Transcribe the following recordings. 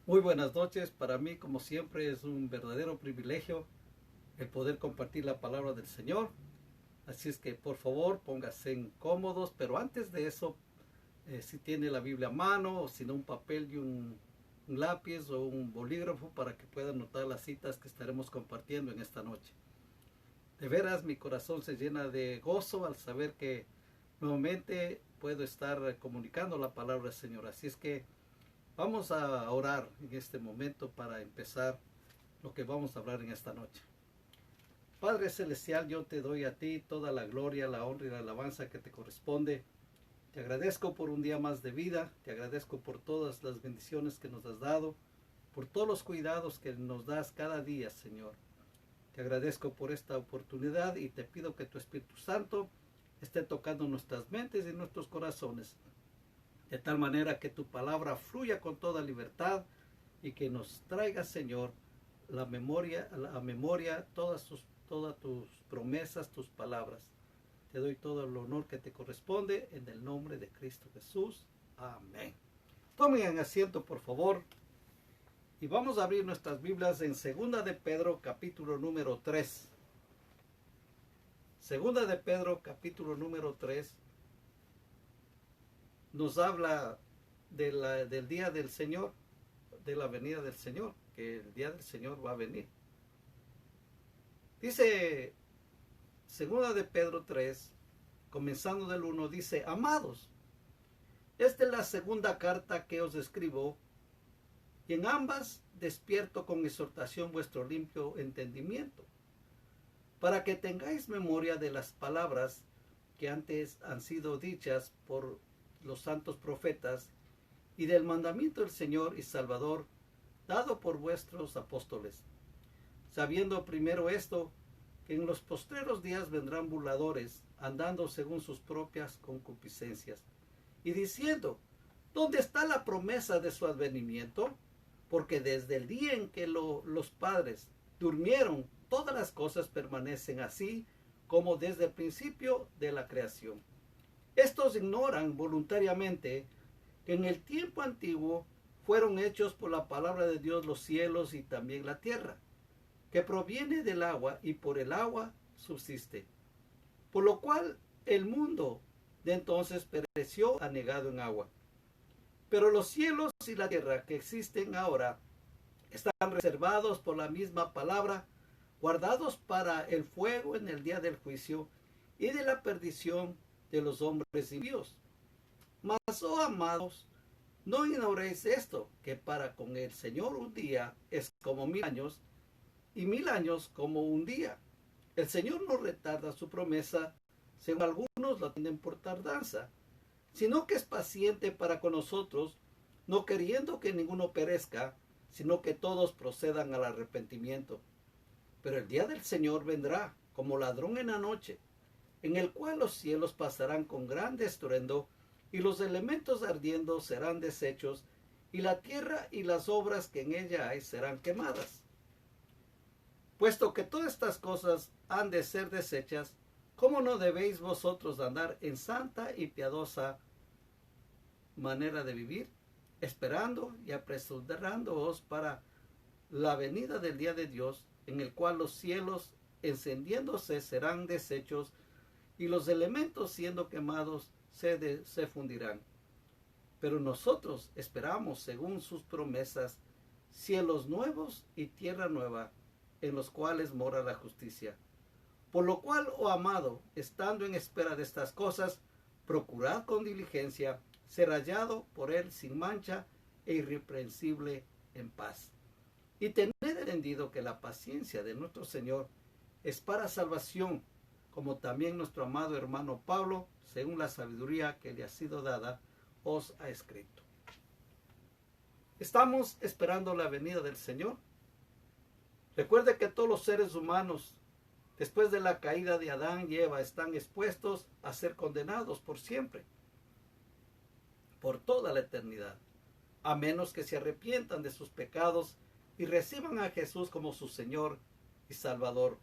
Muy buenas noches. Para mí, como siempre, es un verdadero privilegio el poder compartir la palabra del Señor. Así es que, por favor, pónganse cómodos. Pero antes de eso, si tiene la Biblia a mano, o si no, un papel y un lápiz o un bolígrafo para que puedan notar las citas que estaremos compartiendo en esta noche. De veras, mi corazón se llena de gozo al saber que nuevamente puedo estar comunicando la palabra del Señor. Así es que vamos a orar en este momento para empezar lo que vamos a hablar en esta noche. Padre Celestial, yo te doy a ti toda la gloria, la honra y la alabanza que te corresponde. Te agradezco por un día más de vida, te agradezco por todas las bendiciones que nos has dado, por todos los cuidados que nos das cada día, Señor. Te agradezco por esta oportunidad y te pido que tu Espíritu Santo esté tocando nuestras mentes y nuestros corazones, de tal manera que tu palabra fluya con toda libertad y que nos traiga, Señor, la memoria todas tus promesas, tus palabras. Te doy todo el honor que te corresponde en el nombre de Cristo Jesús. Amén. Tomen asiento, por favor, y vamos a abrir nuestras Biblias en Segunda de Pedro, capítulo número 3. Segunda de Pedro, capítulo número 3, nos habla del día del Señor, de la venida del Señor, que el día del Señor va a venir. Dice Segunda de Pedro 3, comenzando del 1, dice: Amados, esta es la segunda carta que os escribo, y en ambas despierto con exhortación vuestro limpio entendimiento, para que tengáis memoria de las palabras que antes han sido dichas por los santos profetas, y del mandamiento del Señor y Salvador dado por vuestros apóstoles, sabiendo primero esto, que en los postreros días vendrán burladores, andando según sus propias concupiscencias, y diciendo: ¿dónde está la promesa de su advenimiento? Porque desde el día en que los padres durmieron, todas las cosas permanecen así como desde el principio de la creación. Estos ignoran voluntariamente que en el tiempo antiguo fueron hechos por la palabra de Dios los cielos y también la tierra, que proviene del agua y por el agua subsiste. Por lo cual el mundo de entonces pereció anegado en agua. Pero los cielos y la tierra que existen ahora están reservados por la misma palabra, guardados para el fuego en el día del juicio y de la perdición de los hombres impíos. Mas, oh amados, no ignoréis esto, que para con el Señor un día es como 1000 años, y 1000 años como un día. El Señor no retarda su promesa, según algunos lo tienen por tardanza, sino que es paciente para con nosotros, no queriendo que ninguno perezca, sino que todos procedan al arrepentimiento. Pero el día del Señor vendrá como ladrón en la noche, en el cual los cielos pasarán con grande estruendo, y los elementos ardiendo serán deshechos, y la tierra y las obras que en ella hay serán quemadas. Puesto que todas estas cosas han de ser deshechas, ¿cómo no debéis vosotros andar en santa y piadosa manera de vivir, esperando y apresurándoos para la venida del día de Dios, en el cual los cielos encendiéndose serán deshechos, y los elementos siendo quemados se fundirán? Pero nosotros esperamos, según sus promesas, cielos nuevos y tierra nueva, en los cuales mora la justicia. Por lo cual, oh amado, estando en espera de estas cosas, procurad con diligencia ser hallado por él sin mancha e irreprensible en paz. Y tened entendido que la paciencia de nuestro Señor es para salvación, como también nuestro amado hermano Pablo, según la sabiduría que le ha sido dada, os ha escrito. Estamos esperando la venida del Señor. Recuerde que todos los seres humanos, después de la caída de Adán y Eva, están expuestos a ser condenados por siempre, por toda la eternidad, a menos que se arrepientan de sus pecados y reciban a Jesús como su Señor y Salvador.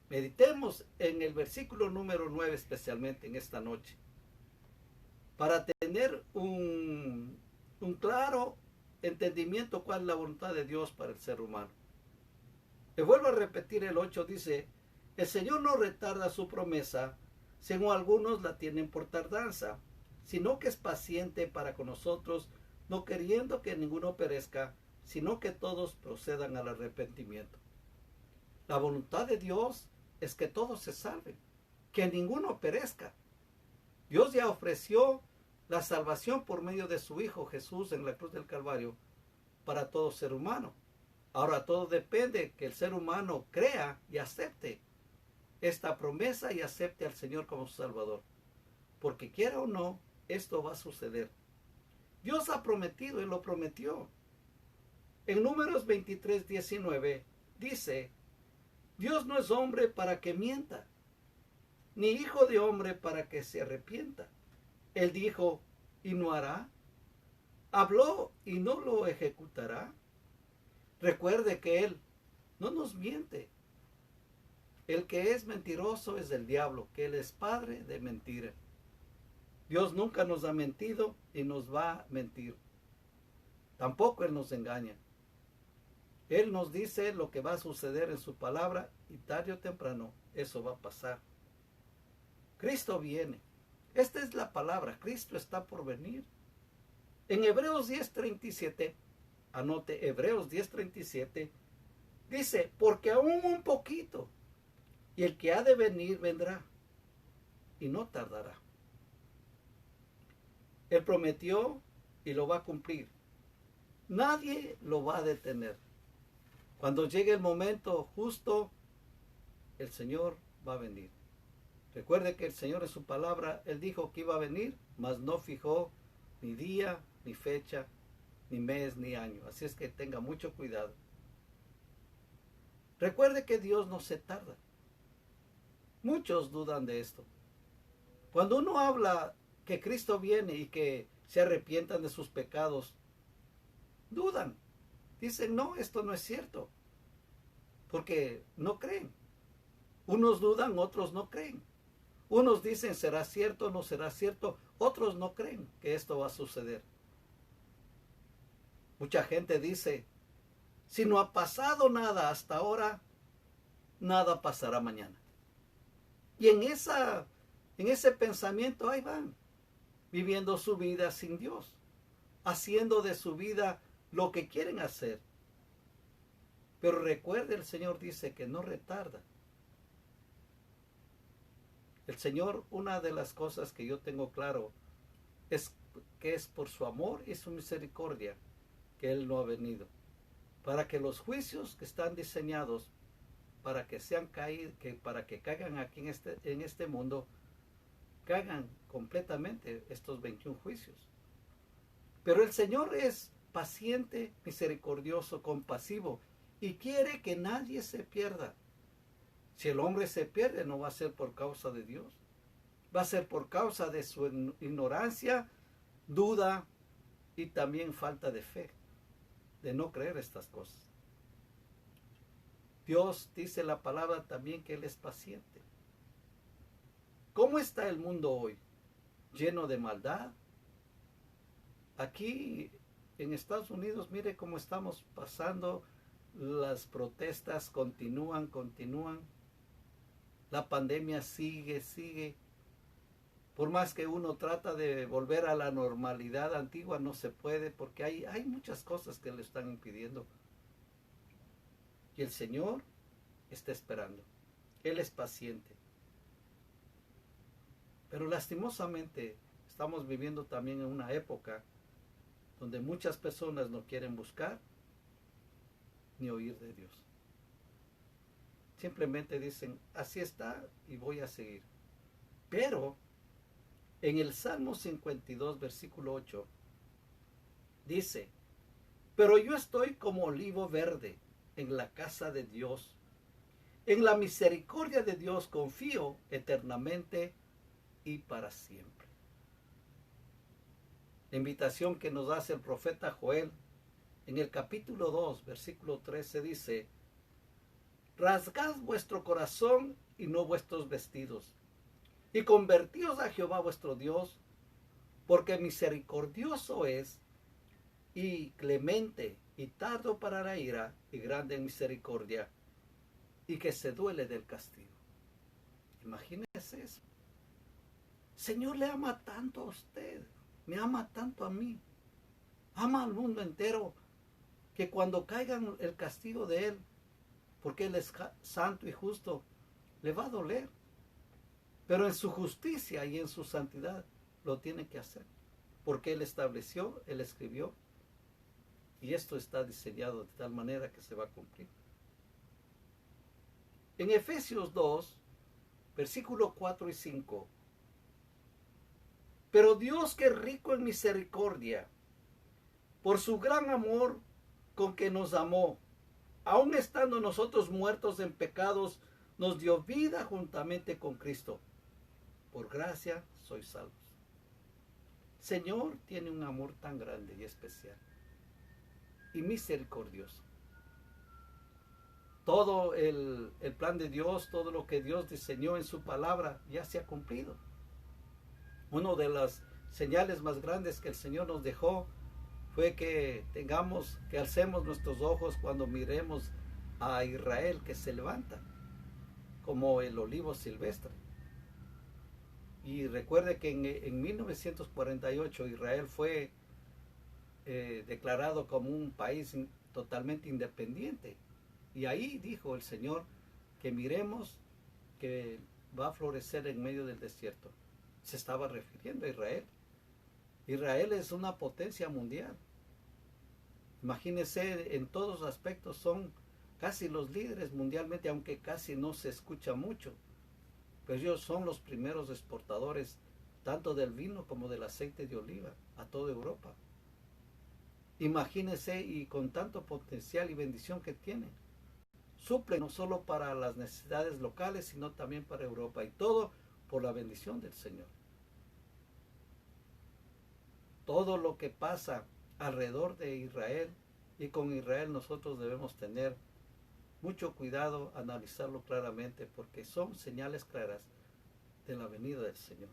Meditemos en el versículo número 9 especialmente en esta noche, para tener un claro entendimiento cuál es la voluntad de Dios para el ser humano. Le vuelvo a repetir el 8, dice, el Señor no retarda su promesa, según algunos la tienen por tardanza, sino que es paciente para con nosotros, no queriendo que ninguno perezca, sino que todos procedan al arrepentimiento. La voluntad de Dios es que todos se salven, que ninguno perezca. Dios ya ofreció la salvación por medio de su Hijo Jesús en la cruz del Calvario para todo ser humano. Ahora todo depende que el ser humano crea y acepte esta promesa y acepte al Señor como su Salvador. Porque quiera o no, esto va a suceder. Dios ha prometido y lo prometió. En Números 23:19 dice, Dios no es hombre para que mienta, ni hijo de hombre para que se arrepienta. Él dijo, ¿y no hará? Habló y no lo ejecutará. Recuerde que Él no nos miente. El que es mentiroso es el diablo, que Él es padre de mentira. Dios nunca nos ha mentido y nos va a mentir. Tampoco Él nos engaña. Él nos dice lo que va a suceder en su palabra y tarde o temprano eso va a pasar. Cristo viene. Esta es la palabra. Cristo está por venir. En Hebreos 10:37, anote Hebreos 10:37, dice, porque aún un poquito, y el que ha de venir vendrá, y no tardará. Él prometió y lo va a cumplir. Nadie lo va a detener. Cuando llegue el momento justo, el Señor va a venir. Recuerde que el Señor en su palabra, Él dijo que iba a venir, mas no fijó ni día, ni fecha, ni mes, ni año. Así es que tenga mucho cuidado. Recuerde que Dios no se tarda. Muchos dudan de esto. Cuando uno habla que Cristo viene y que se arrepientan de sus pecados, dudan. Dicen, no, esto no es cierto. Porque no creen. Unos dudan, otros no creen. Unos dicen, será cierto, no será cierto. Otros no creen que esto va a suceder. Mucha gente dice, si no ha pasado nada hasta ahora, nada pasará mañana. Y en ese pensamiento ahí van, viviendo su vida sin Dios, haciendo de su vida lo que quieren hacer. Pero recuerde, el Señor dice que no retarda. El Señor, una de las cosas que yo tengo claro, es que es por su amor y su misericordia que Él no ha venido. Para que los juicios que están diseñados para que sean caídos, para que caigan aquí en este mundo, caigan completamente estos 21 juicios. Pero el Señor es paciente, misericordioso, compasivo y quiere que nadie se pierda. Si el hombre se pierde, no va a ser por causa de Dios. Va a ser por causa de su ignorancia, duda y también falta de fe, de no creer estas cosas. Dios dice la palabra también que Él es paciente. ¿Cómo está el mundo hoy? ¿Lleno de maldad? Aquí en Estados Unidos, mire cómo estamos pasando. Las protestas continúan. La pandemia sigue. Por más que uno trata de volver a la normalidad antigua, no se puede porque hay muchas cosas que le están impidiendo. Y el Señor está esperando. Él es paciente. Pero lastimosamente estamos viviendo también en una época donde muchas personas no quieren buscar ni oír de Dios. Simplemente dicen, así está y voy a seguir. Pero en el Salmo 52, versículo 8, dice, pero yo estoy como olivo verde en la casa de Dios. En la misericordia de Dios confío eternamente y para siempre. La invitación que nos hace el profeta Joel en el capítulo 2, versículo 13 dice, rasgad vuestro corazón y no vuestros vestidos, y convertíos a Jehová vuestro Dios, porque misericordioso es y clemente y tardo para la ira y grande en misericordia y que se duele del castigo. Imagínese eso. Señor le ama tanto a usted, me ama tanto a mí, ama al mundo entero, que cuando caigan el castigo de Él, porque Él es santo y justo, le va a doler. Pero en su justicia y en su santidad lo tiene que hacer, porque Él estableció, Él escribió, y esto está diseñado de tal manera que se va a cumplir. En Efesios 2, versículos 4 y 5, pero Dios, que es rico en misericordia, por su gran amor con que nos amó, aun estando nosotros muertos en pecados, nos dio vida juntamente con Cristo. Por gracia sois salvos. Señor tiene un amor tan grande y especial y misericordioso. Todo el plan de Dios, todo lo que Dios diseñó en su palabra ya se ha cumplido. Una de las señales más grandes que el Señor nos dejó fue que alcemos nuestros ojos cuando miremos a Israel que se levanta como el olivo silvestre. Y recuerde que en 1948 Israel fue declarado como un país totalmente independiente. Y ahí dijo el Señor que miremos que va a florecer en medio del desierto. Se estaba refiriendo a Israel. Israel es una potencia mundial. Imagínense, en todos los aspectos son casi los líderes mundialmente, aunque casi no se escucha mucho. Pero ellos son los primeros exportadores tanto del vino como del aceite de oliva a toda Europa. Imagínense, y con tanto potencial y bendición que tienen, suplen no solo para las necesidades locales, sino también para Europa, y todo por la bendición del Señor. Todo lo que pasa alrededor de Israel, y con Israel nosotros debemos tener mucho cuidado, analizarlo claramente, porque son señales claras de la venida del Señor.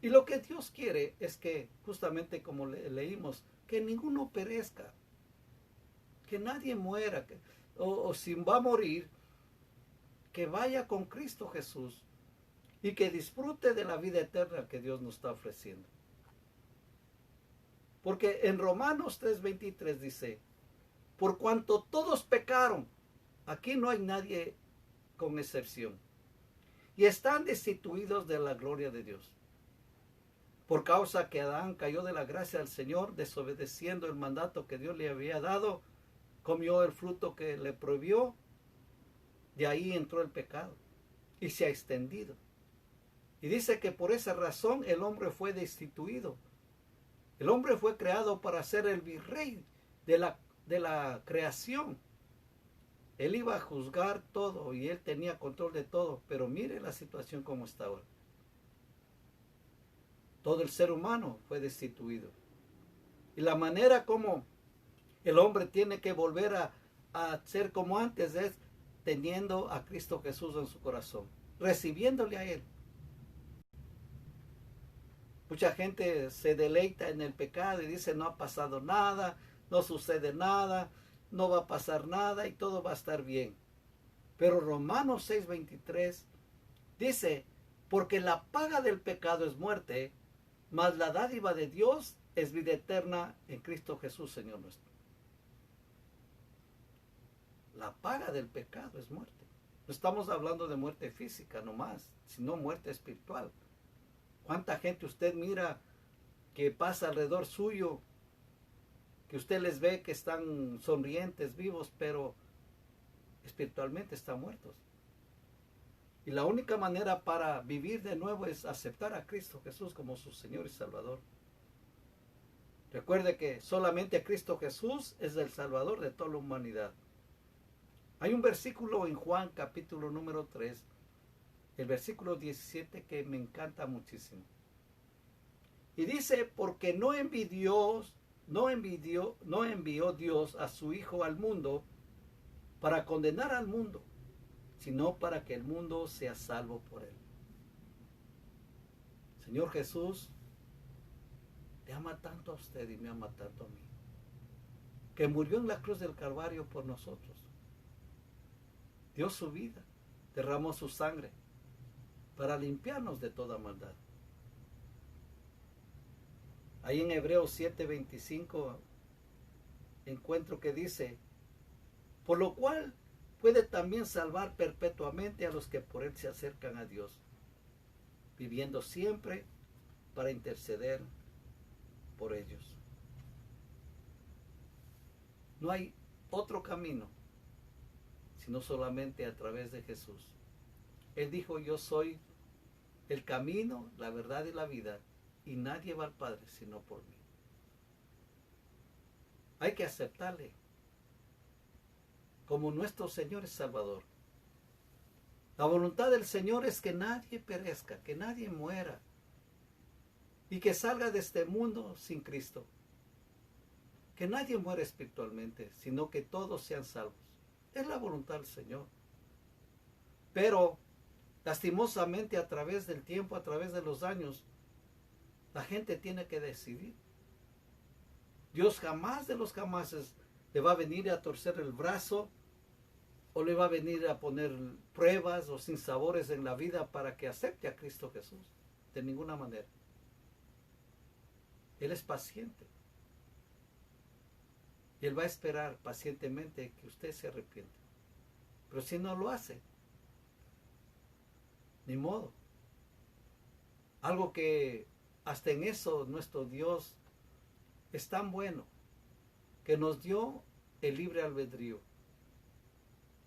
Y lo que Dios quiere es que, justamente como leímos, que ninguno perezca, que nadie muera, o si va a morir, que vaya con Cristo Jesús y que disfrute de la vida eterna que Dios nos está ofreciendo. Porque en Romanos 3:23 dice, por cuanto todos pecaron, aquí no hay nadie con excepción, y están destituidos de la gloria de Dios. Por causa que Adán cayó de la gracia del Señor, desobedeciendo el mandato que Dios le había dado, comió el fruto que le prohibió, de ahí entró el pecado y se ha extendido. Y dice que por esa razón el hombre fue destituido. El hombre fue creado para ser el virrey de la creación. Él iba a juzgar todo y él tenía control de todo, pero mire la situación como está ahora. Todo el ser humano fue destituido. Y la manera como el hombre tiene que volver a ser como antes es teniendo a Cristo Jesús en su corazón, recibiéndole a Él. Mucha gente se deleita en el pecado y dice no ha pasado nada, no sucede nada, no va a pasar nada y todo va a estar bien. Pero Romanos 6:23 dice, porque la paga del pecado es muerte, mas la dádiva de Dios es vida eterna en Cristo Jesús, Señor nuestro. La paga del pecado es muerte. No estamos hablando de muerte física nomás, sino muerte espiritual. ¿Cuánta gente usted mira que pasa alrededor suyo, que usted les ve que están sonrientes, vivos, pero espiritualmente están muertos? Y la única manera para vivir de nuevo es aceptar a Cristo Jesús como su Señor y Salvador. Recuerde que solamente Cristo Jesús es el Salvador de toda la humanidad. Hay un versículo en Juan capítulo número 3, el versículo 17, que me encanta muchísimo. Y dice, porque no envió Dios a su Hijo al mundo para condenar al mundo, sino para que el mundo sea salvo por él. Señor Jesús le ama tanto a usted y me ama tanto a mí, que murió en la cruz del Calvario por nosotros. Dio su vida, derramó su sangre para limpiarnos de toda maldad. Ahí en Hebreos 7:25 encuentro que dice, por lo cual puede también salvar perpetuamente a los que por él se acercan a Dios, viviendo siempre para interceder por ellos. No hay otro camino, sino solamente a través de Jesús. Él dijo, yo soy el camino, la verdad y la vida, y nadie va al Padre sino por mí. Hay que aceptarle como nuestro Señor y Salvador. La voluntad del Señor es que nadie perezca, que nadie muera y que salga de este mundo sin Cristo. Que nadie muera espiritualmente, sino que todos sean salvos. Es la voluntad del Señor. Pero lastimosamente a través del tiempo, a través de los años, la gente tiene que decidir. Dios jamás de los jamases le va a venir a torcer el brazo o le va a venir a poner pruebas o sinsabores en la vida para que acepte a Cristo Jesús. De ninguna manera. Él es paciente. Y Él va a esperar pacientemente que usted se arrepienta. Pero si no lo hace, ni modo. Algo que hasta en eso nuestro Dios es tan bueno, que nos dio el libre albedrío.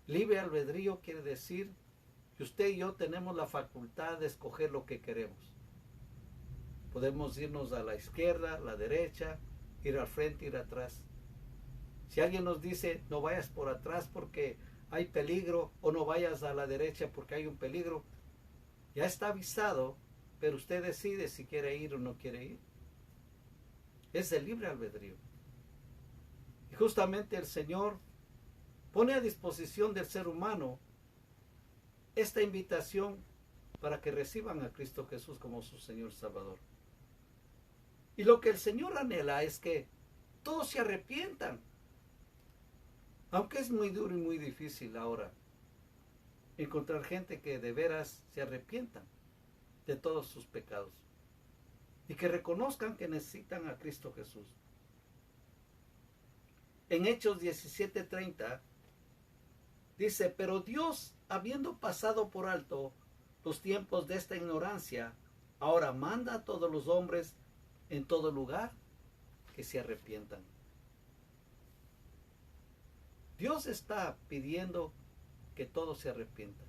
Libre albedrío quiere decir que usted y yo tenemos la facultad de escoger lo que queremos. Podemos irnos a la izquierda, a la derecha, ir al frente, ir atrás. Si alguien nos dice, no vayas por atrás porque hay peligro, o no vayas a la derecha porque hay un peligro, ya está avisado, pero usted decide si quiere ir o no quiere ir. Es el libre albedrío. Y justamente el Señor pone a disposición del ser humano esta invitación para que reciban a Cristo Jesús como su Señor Salvador. Y lo que el Señor anhela es que todos se arrepientan. Aunque es muy duro y muy difícil ahora encontrar gente que de veras se arrepientan de todos sus pecados y que reconozcan que necesitan a Cristo Jesús. En Hechos 17:30 dice, pero Dios, habiendo pasado por alto los tiempos de esta ignorancia, ahora manda a todos los hombres en todo lugar que se arrepientan. Dios está pidiendo que todos se arrepientan.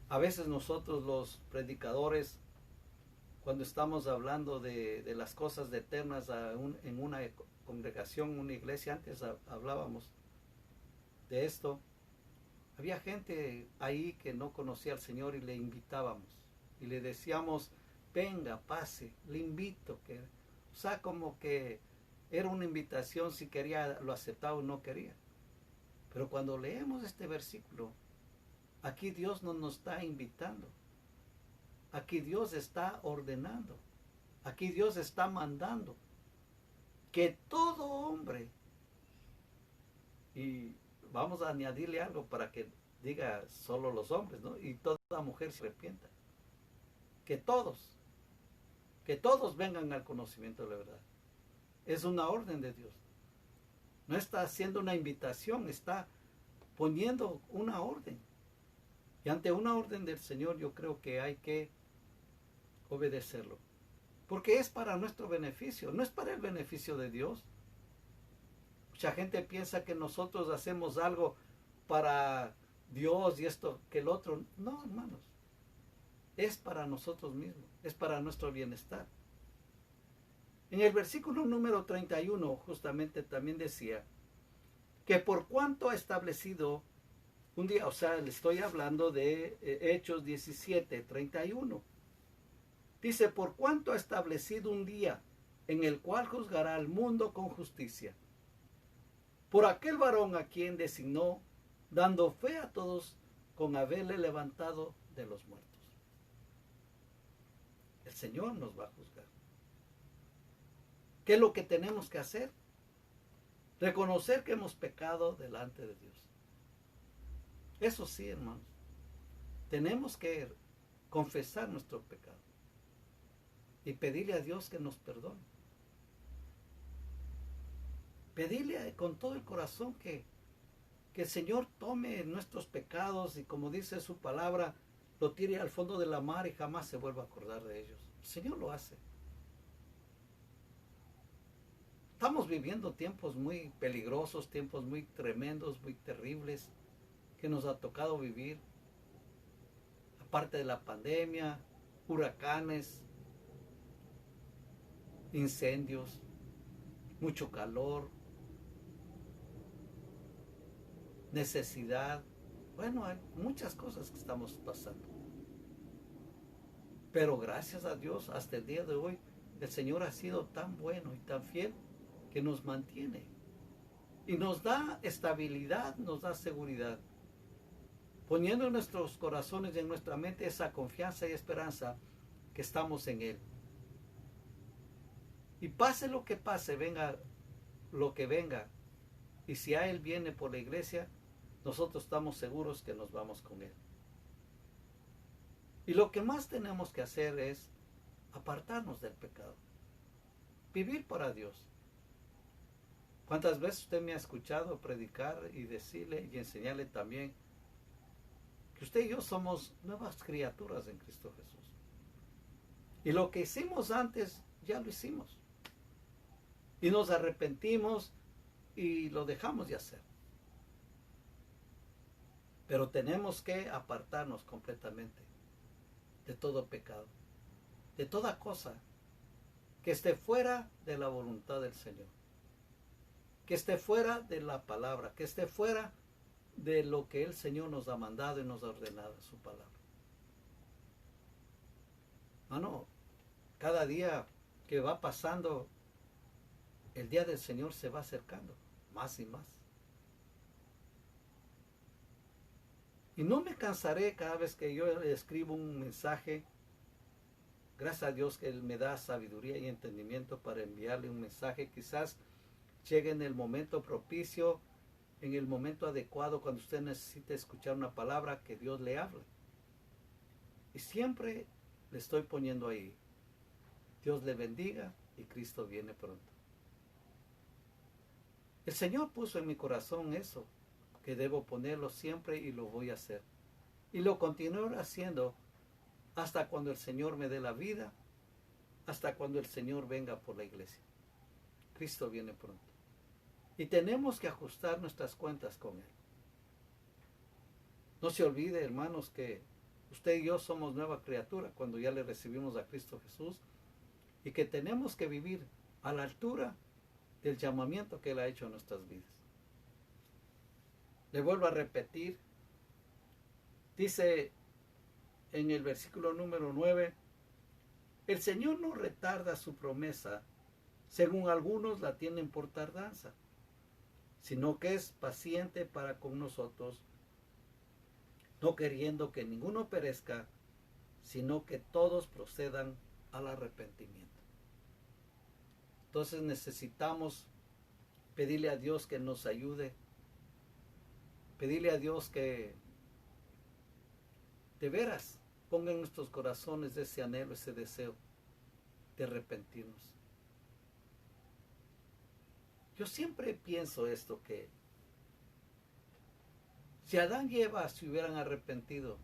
A veces nosotros los predicadores, cuando estamos hablando de las cosas eternas en una congregación, una iglesia, antes hablábamos de esto, había gente ahí que no conocía al Señor y le invitábamos y le decíamos, venga, pase, le invito. O sea, como que era una invitación, si quería lo aceptaba o no quería. Pero cuando leemos este versículo, aquí Dios no nos está invitando. Aquí Dios está ordenando. Aquí Dios está mandando que todo hombre, y vamos a añadirle algo para que diga solo los hombres, ¿no? Y toda mujer se arrepienta. Que todos vengan al conocimiento de la verdad. Es una orden de Dios. No está haciendo una invitación, está poniendo una orden. Y ante una orden del Señor yo creo que hay que obedecerlo. Porque es para nuestro beneficio, no es para el beneficio de Dios. Mucha gente piensa que nosotros hacemos algo para Dios y esto que el otro. No, hermanos. Es para nosotros mismos, es para nuestro bienestar. En el versículo número 31 justamente también decía que por cuanto ha establecido un día, o sea, le estoy hablando de Hechos 17:31. Dice, por cuanto ha establecido un día en el cual juzgará al mundo con justicia, por aquel varón a quien designó, dando fe a todos con haberle levantado de los muertos. El Señor nos va a juzgar. ¿Qué es lo que tenemos que hacer? Reconocer que hemos pecado delante de Dios. Eso sí, hermanos. Tenemos que confesar nuestro pecado y pedirle a Dios que nos perdone. Pedirle con todo el corazón que el Señor tome nuestros pecados y, como dice su palabra, lo tire al fondo de la mar y jamás se vuelva a acordar de ellos. El Señor lo hace. Estamos viviendo tiempos muy peligrosos, tiempos muy tremendos, muy terribles, que nos ha tocado vivir. Aparte de la pandemia, huracanes, incendios, mucho calor, necesidad. Bueno, hay muchas cosas que estamos pasando. Pero gracias a Dios, hasta el día de hoy, el Señor ha sido tan bueno y tan fiel que nos mantiene. Y nos da estabilidad, nos da seguridad. Poniendo en nuestros corazones y en nuestra mente esa confianza y esperanza que estamos en Él. Y pase lo que pase, venga lo que venga, y si a Él viene por la iglesia, nosotros estamos seguros que nos vamos con Él. Y lo que más tenemos que hacer es apartarnos del pecado. Vivir para Dios. ¿Cuántas veces usted me ha escuchado predicar y decirle y enseñarle también que usted y yo somos nuevas criaturas en Cristo Jesús? Y lo que hicimos antes, ya lo hicimos. Y nos arrepentimos y lo dejamos de hacer. Pero tenemos que apartarnos completamente de todo pecado, de toda cosa que esté fuera de la voluntad del Señor, que esté fuera de la palabra, que esté fuera de lo que el Señor nos ha mandado y nos ha ordenado en su palabra. Hermano, cada día que va pasando, el día del Señor se va acercando más y más. Y no me cansaré cada vez que yo escribo un mensaje. Gracias a Dios que Él me da sabiduría y entendimiento para enviarle un mensaje. Quizás llegue en el momento propicio, en el momento adecuado, cuando usted necesite escuchar una palabra, que Dios le hable. Y siempre le estoy poniendo ahí: Dios le bendiga y Cristo viene pronto. El Señor puso en mi corazón eso, que debo ponerlo siempre, y lo voy a hacer. Y lo continuaré haciendo hasta cuando el Señor me dé la vida, hasta cuando el Señor venga por la iglesia. Cristo viene pronto. Y tenemos que ajustar nuestras cuentas con Él. No se olvide, hermanos, que usted y yo somos nueva criatura cuando ya le recibimos a Cristo Jesús, y que tenemos que vivir a la altura del llamamiento que Él ha hecho en nuestras vidas. Le vuelvo a repetir, dice en el versículo número 9, el Señor no retarda su promesa, según algunos la tienen por tardanza, sino que es paciente para con nosotros, no queriendo que ninguno perezca, sino que todos procedan al arrepentimiento. Entonces necesitamos pedirle a Dios que nos ayude, pedirle a Dios que de veras ponga en nuestros corazones ese anhelo, ese deseo de arrepentirnos. Yo siempre pienso esto, que si Adán y Eva se hubieran arrepentido,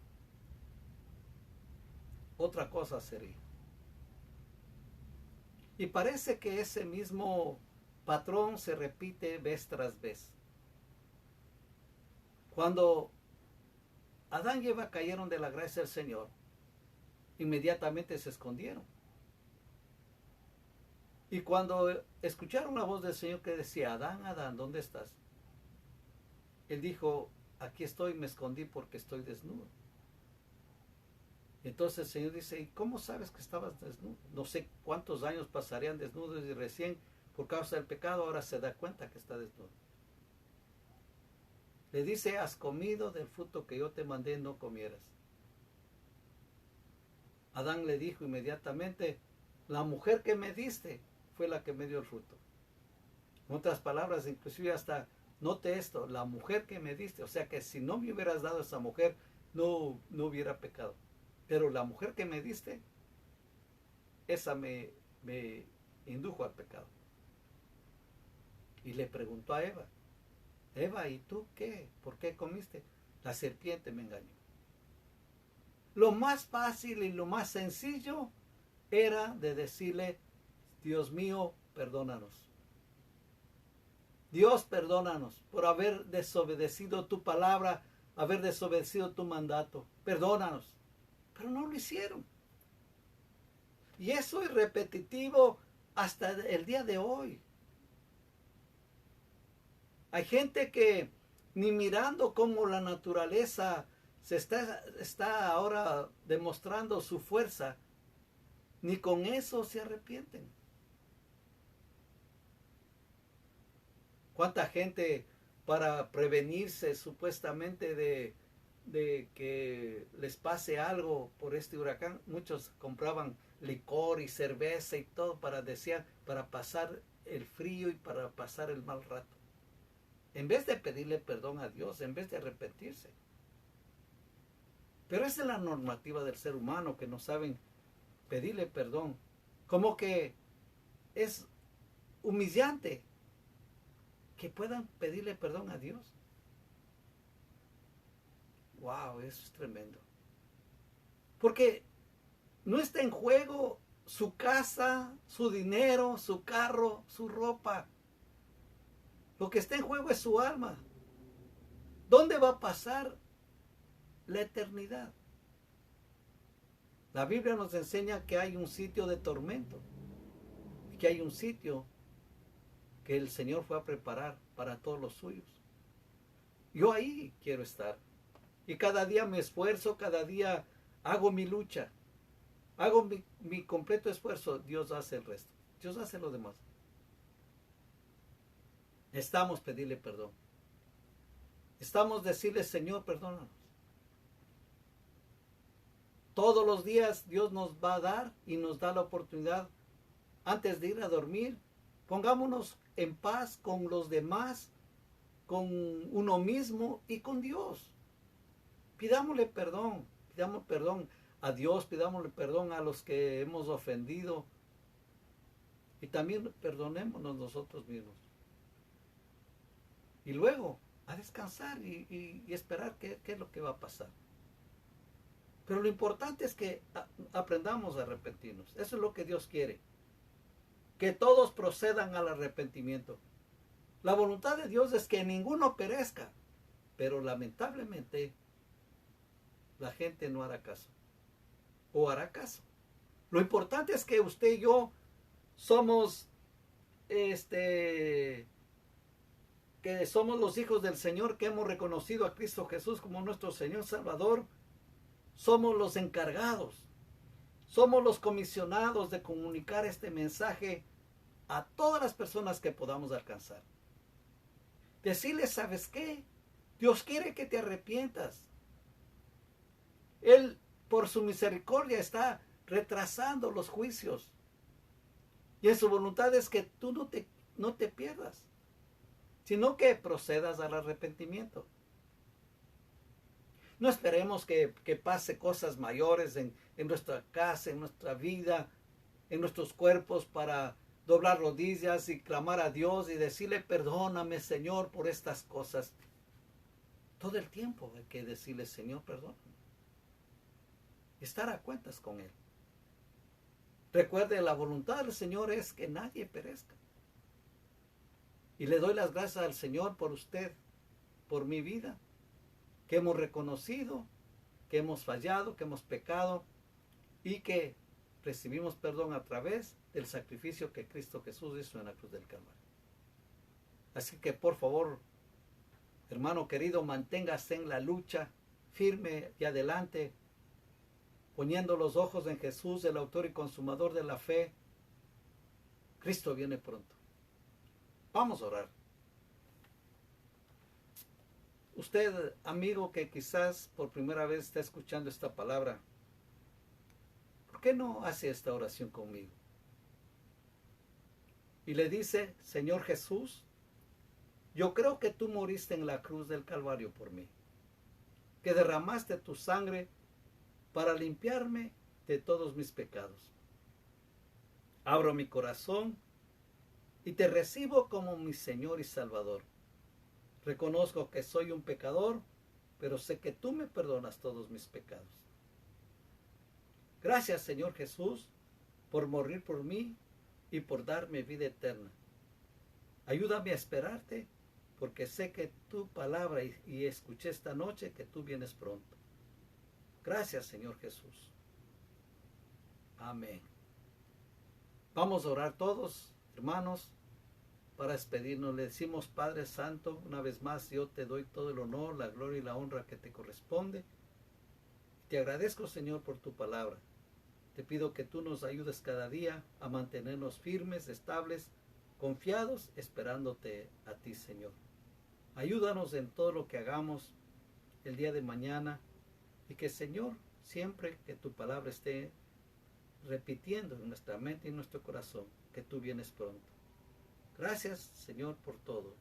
otra cosa sería. Y parece que ese mismo patrón se repite vez tras vez. Cuando Adán y Eva cayeron de la gracia del Señor, inmediatamente se escondieron. Y cuando escucharon la voz del Señor que decía: Adán, Adán, ¿dónde estás? Él dijo: aquí estoy, me escondí porque estoy desnudo. Entonces el Señor dice: ¿y cómo sabes que estabas desnudo? No sé cuántos años pasarían desnudos, y recién por causa del pecado ahora se da cuenta que está desnudo. Le dice: has comido del fruto que yo te mandé no comieras. Adán le dijo inmediatamente: la mujer que me diste fue la que me dio el fruto. En otras palabras, inclusive hasta note esto, la mujer que me diste, o sea que si no me hubieras dado a esa mujer, no hubiera pecado. Pero la mujer que me diste, esa me indujo al pecado. Y le preguntó a Eva, Eva, ¿y tú qué? ¿Por qué comiste? La serpiente me engañó. Lo más fácil y lo más sencillo era de decirle, Dios mío, perdónanos. Dios, perdónanos por haber desobedecido tu palabra, haber desobedecido tu mandato. Perdónanos. Pero no lo hicieron. Y eso es repetitivo hasta el día de hoy. Hay gente que ni mirando cómo la naturaleza se está ahora demostrando su fuerza, ni con eso se arrepienten. ¿Cuánta gente para prevenirse supuestamente de que les pase algo por este huracán? Muchos compraban licor y cerveza y todo para pasar el frío y para pasar el mal rato. En vez de pedirle perdón a Dios, en vez de arrepentirse. Pero esa es la normativa del ser humano, que no saben pedirle perdón. Como que es humillante que puedan pedirle perdón a Dios. Wow, eso es tremendo. Porque no está en juego su casa, su dinero, su carro, su ropa. Lo que está en juego es su alma. ¿Dónde va a pasar la eternidad? La Biblia nos enseña que hay un sitio de tormento, que hay un sitio que el Señor fue a preparar para todos los suyos. Yo ahí quiero estar. Y cada día me esfuerzo, cada día hago mi lucha, hago mi completo esfuerzo. Dios hace el resto. Dios hace lo demás. Estamos pedirle perdón. Estamos decirle, Señor, perdónanos. Todos los días Dios nos va a dar y nos da la oportunidad antes de ir a dormir. Pongámonos en paz con los demás, con uno mismo y con Dios. Pidámosle perdón a Dios, pidámosle perdón a los que hemos ofendido y también perdonémonos nosotros mismos. Y luego a descansar y esperar qué es lo que va a pasar. Pero lo importante es que aprendamos a arrepentirnos. Eso es lo que Dios quiere. Que todos procedan al arrepentimiento. La voluntad de Dios es que ninguno perezca. Pero lamentablemente la gente no hará caso. O hará caso. Lo importante es que usted y yo somos que somos los hijos del Señor, que hemos reconocido a Cristo Jesús como nuestro Señor Salvador. Somos los encargados, somos los comisionados de comunicar este mensaje a todas las personas que podamos alcanzar. Decirles, ¿sabes qué? Dios quiere que te arrepientas. Él, por su misericordia, está retrasando los juicios. Y en su voluntad es que tú no te pierdas, sino que procedas al arrepentimiento. No esperemos que pase cosas mayores en nuestra casa, en nuestra vida, en nuestros cuerpos para doblar rodillas y clamar a Dios y decirle, perdóname, Señor, por estas cosas. Todo el tiempo hay que decirle, Señor, perdóname. Estar a cuentas con Él. Recuerde, la voluntad del Señor es que nadie perezca. Y le doy las gracias al Señor por usted, por mi vida, que hemos reconocido, que hemos fallado, que hemos pecado y que recibimos perdón a través del sacrificio que Cristo Jesús hizo en la cruz del Calvario. Así que por favor, hermano querido, manténgase en la lucha, firme y adelante, poniendo los ojos en Jesús, el autor y consumador de la fe. Cristo viene pronto. Vamos a orar. Usted, amigo, que quizás por primera vez está escuchando esta palabra, ¿por qué no hace esta oración conmigo? y le dice: Señor Jesús, yo creo que tú moriste en la cruz del Calvario por mí, que derramaste tu sangre para limpiarme de todos mis pecados. Abro mi corazón y te recibo como mi Señor y Salvador. Reconozco que soy un pecador, pero sé que tú me perdonas todos mis pecados. Gracias, Señor Jesús, por morir por mí y por darme vida eterna. Ayúdame a esperarte, porque sé que tu palabra y escuché esta noche que tú vienes pronto. Gracias, Señor Jesús. Amén. Vamos a orar todos, hermanos, para despedirnos. Le decimos: Padre Santo, una vez más yo te doy todo el honor, la gloria y la honra que te corresponde. Te agradezco, Señor, por tu palabra. Te pido que tú nos ayudes cada día a mantenernos firmes, estables, confiados, esperándote a ti, Señor. Ayúdanos en todo lo que hagamos el día de mañana, y que, Señor, siempre que tu palabra esté repitiendo en nuestra mente y en nuestro corazón, que tú vienes pronto. Gracias, Señor, por todo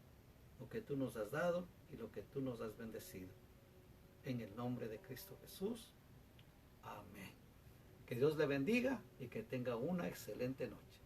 lo que tú nos has dado y lo que tú nos has bendecido. En el nombre de Cristo Jesús. Amén. Que Dios le bendiga y que tenga una excelente noche.